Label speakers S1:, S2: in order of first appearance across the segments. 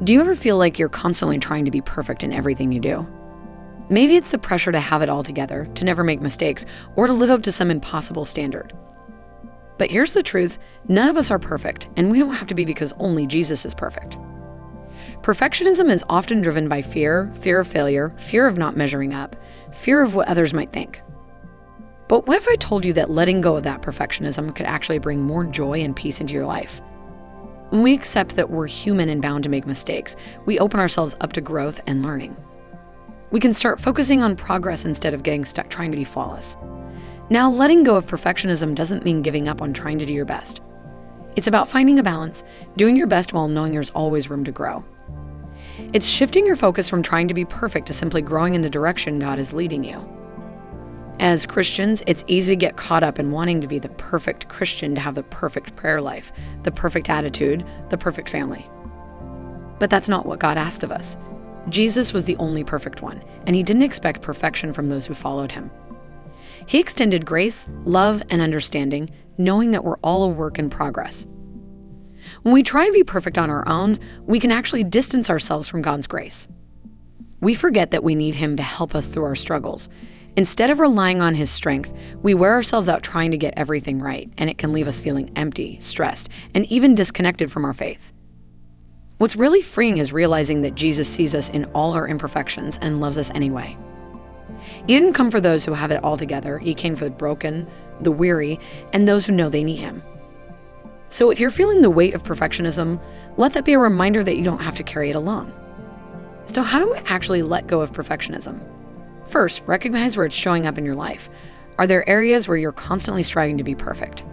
S1: Do you ever feel like you're constantly trying to be perfect in everything you do? Maybe it's the pressure to have it all together, to never make mistakes, or to live up to some impossible standard. But here's the truth, none of us are perfect, and we don't have to be because only Jesus is perfect. Perfectionism is often driven by fear of failure, fear of not measuring up, fear of what others might think. But what if I told you that letting go of that perfectionism could actually bring more joy and peace into your life? When we accept that we're human and bound to make mistakes, we open ourselves up to growth and learning. We can start focusing on progress instead of getting stuck trying to be flawless. Now, letting go of perfectionism doesn't mean giving up on trying to do your best. It's about finding a balance, doing your best while knowing there's always room to grow. It's shifting your focus from trying to be perfect to simply growing in the direction God is leading you. As Christians, it's easy to get caught up in wanting to be the perfect Christian, to have the perfect prayer life, the perfect attitude, the perfect family. But that's not what God asked of us. Jesus was the only perfect one, and he didn't expect perfection from those who followed him. He extended grace, love, and understanding, knowing that we're all a work in progress. When we try to be perfect on our own, we can actually distance ourselves from God's grace. We forget that we need him to help us through our struggles. Instead of relying on his strength, we wear ourselves out trying to get everything right, and it can leave us feeling empty, stressed, and even disconnected from our faith. What's really freeing is realizing that Jesus sees us in all our imperfections and loves us anyway. He didn't come for those who have it all together. He came for the broken, the weary, and those who know they need him. So if you're feeling the weight of perfectionism, let that be a reminder that you don't have to carry it alone. So how do we actually let go of perfectionism? First, recognize where it's showing up in your life. Are there areas where you're constantly striving to be perfect?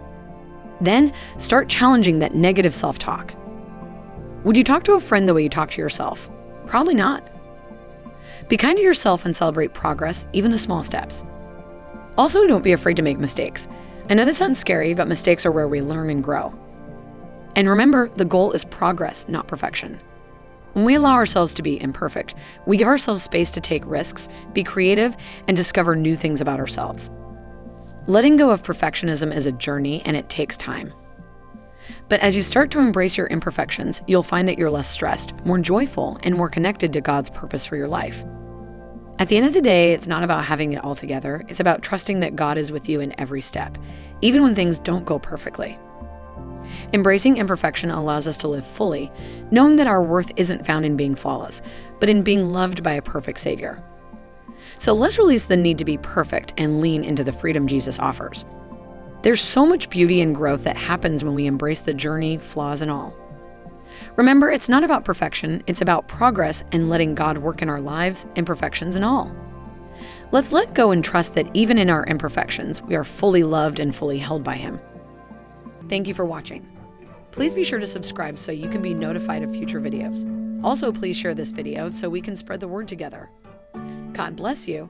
S1: Then, start challenging that negative self-talk. Would you talk to a friend the way you talk to yourself? Probably not. Be kind to yourself and celebrate progress, even the small steps. Also, don't be afraid to make mistakes. I know this sounds scary, but mistakes are where we learn and grow. And remember, the goal is progress, not perfection. When we allow ourselves to be imperfect, we give ourselves space to take risks, be creative, and discover new things about ourselves. Letting go of perfectionism is a journey, and it takes time. But as you start to embrace your imperfections, you'll find that you're less stressed, more joyful, and more connected to God's purpose for your life. At the end of the day, it's not about having it all together. It's about trusting that God is with you in every step, even when things don't go perfectly. Embracing imperfection allows us to live fully, knowing that our worth isn't found in being flawless, but in being loved by a perfect Savior. So let's release the need to be perfect and lean into the freedom Jesus offers. There's so much beauty and growth that happens when we embrace the journey, flaws and all. Remember, it's not about perfection, it's about progress and letting God work in our lives, imperfections and all. Let's let go and trust that even in our imperfections, we are fully loved and fully held by him. Thank you for watching. Please be sure to subscribe so you can be notified of future videos. Also, please share this video so we can spread the word together. God bless you.